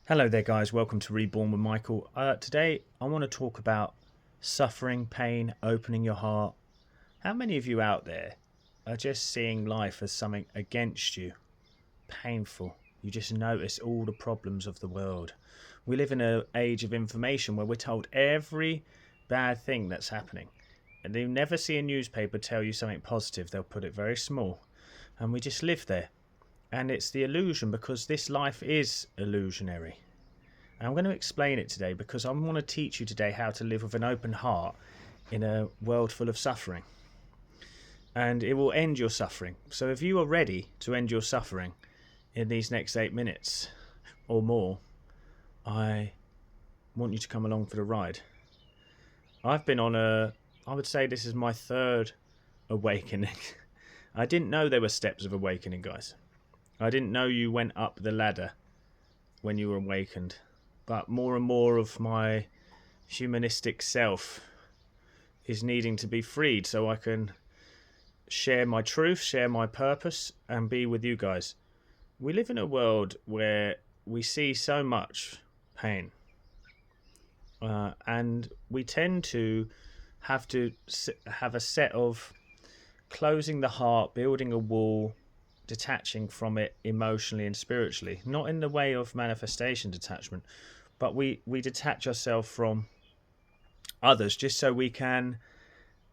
Hello there, guys. Welcome to Reborn with Michael. Today, I want to talk about suffering, pain, opening your heart. How many of you out there are just seeing life as something against you, painful? You just notice all the problems of the world. We live in an age of information where we're told every bad thing that's happening. And you never see a newspaper tell you something positive. They'll put it very small. And we just live there. And it's the illusion, because this life is illusionary. And I'm going to explain it today because I want to teach you today how to live with an open heart in a world full of suffering. And it will end your suffering. So if you are ready to end your suffering in these next 8 minutes or more, I want you to come along for the ride. I've been on I would say this is my third awakening. I didn't know there were steps of awakening, guys. I didn't know you went up the ladder when you were awakened. But more and more of my humanistic self is needing to be freed so I can share my truth, share my purpose, and be with you guys. We live in a world where we see so much pain. And we tend to have a set of closing the heart, building a wall, detaching from it emotionally and spiritually. Not in the way of manifestation detachment, but we detach ourselves from others just so we can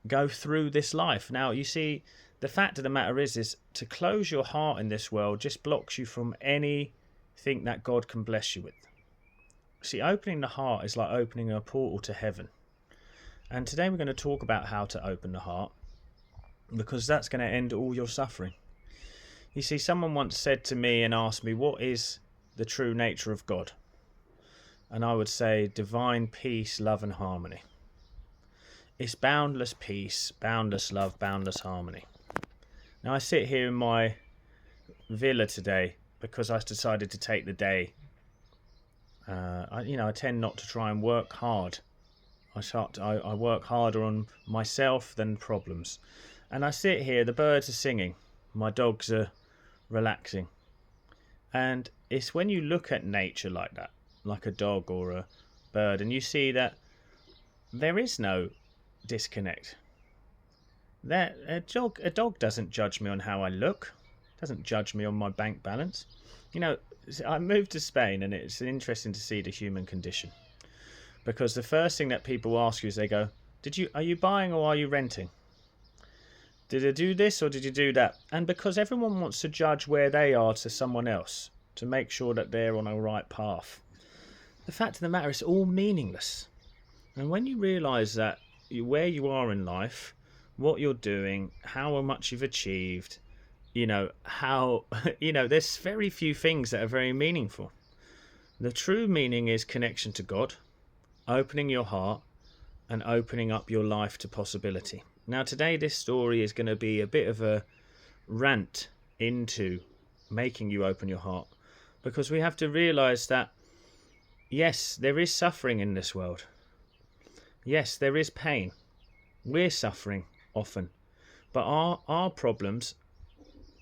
go through this life. Now, you see, the fact of the matter is to close your heart in this world just blocks you from anything that God can bless you with. See, opening the heart is like opening a portal to heaven. And today we're going to talk about how to open the heart, because that's going to end all your suffering. You see, someone once said to me and asked me, what is the true nature of God? And I would say divine peace, love and harmony. It's boundless peace, boundless love, boundless harmony. Now I sit here in my villa today because I decided to take the day. I tend not to try and work hard. I work harder on myself than problems. And I sit here, the birds are singing, my dogs are relaxing. And it's when you look at nature like that, like a dog or a bird, and you see that there is no disconnect. That a dog doesn't judge me on how I look, doesn't judge me on my bank balance. I moved to Spain, and it's interesting to see the human condition, because the first thing that people ask you is they go, are you buying or are you renting? Did you do this or did you do that? And because everyone wants to judge where they are to someone else to make sure that they're on a right path, the fact of the matter is all meaningless. And when you realise that where you are in life, what you're doing, how much you've achieved, there's very few things that are very meaningful. The true meaning is connection to God, opening your heart, and opening up your life to possibility. Now, today, this story is going to be a bit of a rant into making you open your heart, because we have to realise that yes, there is suffering in this world. Yes, there is pain. We're suffering often. But our problems,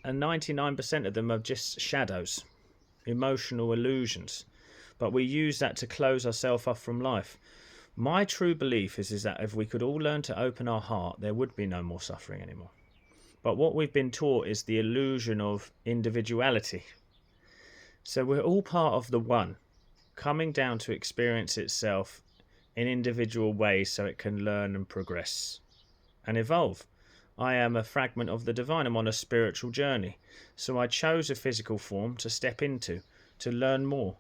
and 99% of them are just shadows, emotional illusions. But we use that to close ourselves off from life. My true belief is that if we could all learn to open our heart, there would be no more suffering anymore. But what we've been taught is the illusion of individuality. So we're all part of the one, coming down to experience itself in individual ways so it can learn and progress and evolve. I am a fragment of the divine. I'm on a spiritual journey. So I chose a physical form to step into, to learn more.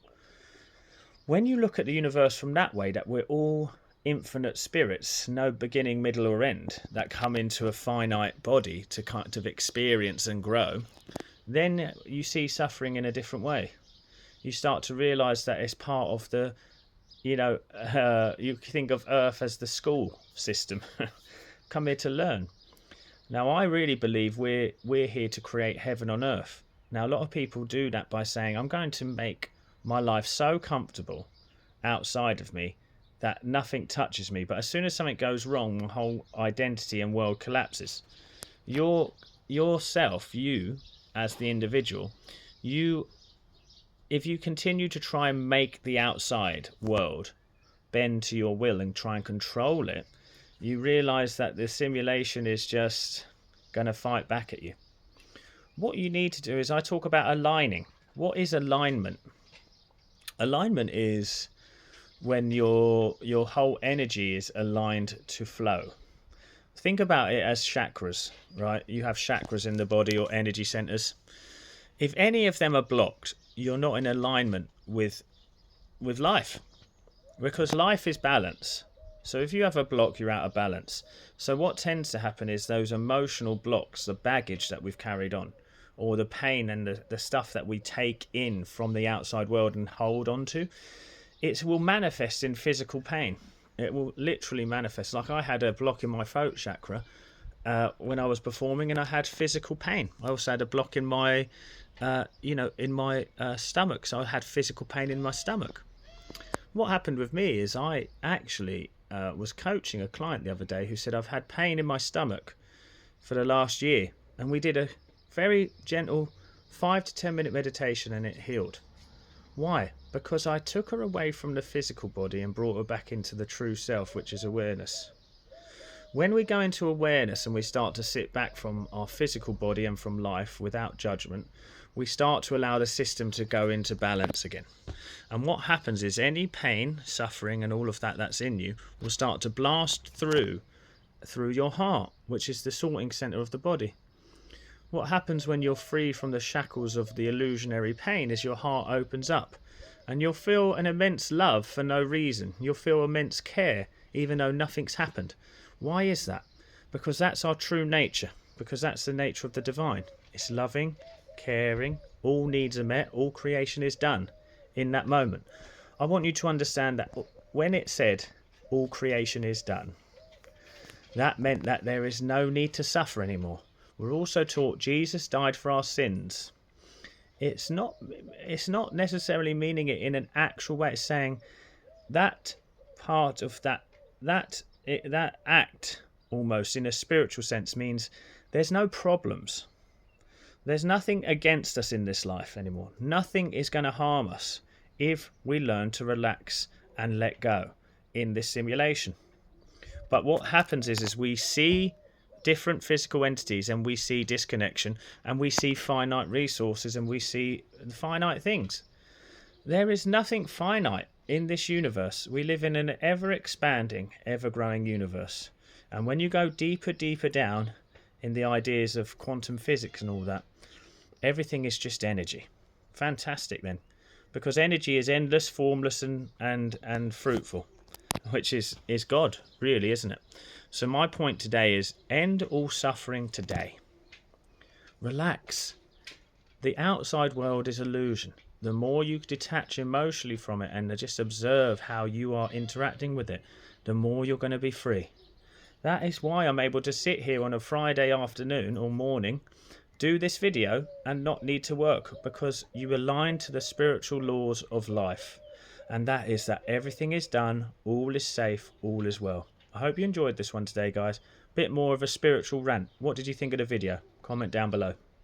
When you look at the universe from that way, that we're all infinite spirits, no beginning, middle or end, that come into a finite body to kind of experience and grow, then you see suffering in a different way. You start to realise that it's part of the, you think of Earth as the school system. Come here to learn. Now, I really believe we're here to create heaven on earth. Now, a lot of people do that by saying, I'm going to make my life so comfortable outside of me that nothing touches me. But as soon as something goes wrong, my whole identity and world collapses. Yourself, you as the individual, you if you continue to try and make the outside world bend to your will and try and control it, you realize that the simulation is just going to fight back at you. What you need to do is, I talk about aligning. What is alignment? Alignment is when your whole energy is aligned to flow. Think about it as chakras, right? You have chakras in the body, or energy centers. If any of them are blocked, you're not in alignment with life, because life is balance. So if you have a block, you're out of balance. So what tends to happen is those emotional blocks, the baggage that we've carried on, or the pain and the stuff that we take in from the outside world and hold on to, it will manifest in physical pain. It will literally manifest. Like, I had a block in my throat chakra when I was performing, and I had physical pain. I also had a block in my, in my stomach. So I had physical pain in my stomach. What happened with me is, I actually was coaching a client the other day who said, I've had pain in my stomach for the last year. And we did a very gentle 5 to 10 minute meditation, and it healed. Why? Because I took her away from the physical body and brought her back into the true self, which is awareness. When we go into awareness and we start to sit back from our physical body and from life without judgment, we start to allow the system to go into balance again. And what happens is, any pain, suffering and all of that that's in you will start to blast through your heart, which is the sorting center of the body. What happens when you're free from the shackles of the illusionary pain is your heart opens up, and you'll feel an immense love for no reason. You'll feel immense care even though nothing's happened. Why is that? Because that's our true nature, because that's the nature of the divine. It's loving, caring, all needs are met, all creation is done in that moment. I want you to understand that when it said all creation is done, that meant that there is no need to suffer anymore. We're also taught Jesus died for our sins. It's not necessarily meaning it in an actual way. It's saying that part of that act, almost in a spiritual sense, means there's no problems. There's nothing against us in this life anymore. Nothing is going to harm us if we learn to relax and let go in this simulation. But what happens is we see different physical entities, and we see disconnection, and we see finite resources, and we see finite things. There is nothing finite in this universe. We live in an ever-expanding, ever-growing universe. And when you go deeper down in the ideas of quantum physics and all that, everything is just energy. Fantastic then, because energy is endless, formless, and fruitful, which is God, really, isn't it? So my point today is, end all suffering today. Relax. The outside world is illusion. The more you detach emotionally from it and just observe how you are interacting with it, the more you're going to be free. That is why I'm able to sit here on a Friday afternoon or morning, do this video and not need to work, because you align to the spiritual laws of life. And that is that everything is done, all is safe, all is well. I hope you enjoyed this one today, guys. Bit more of a spiritual rant. What did you think of the video? Comment down below.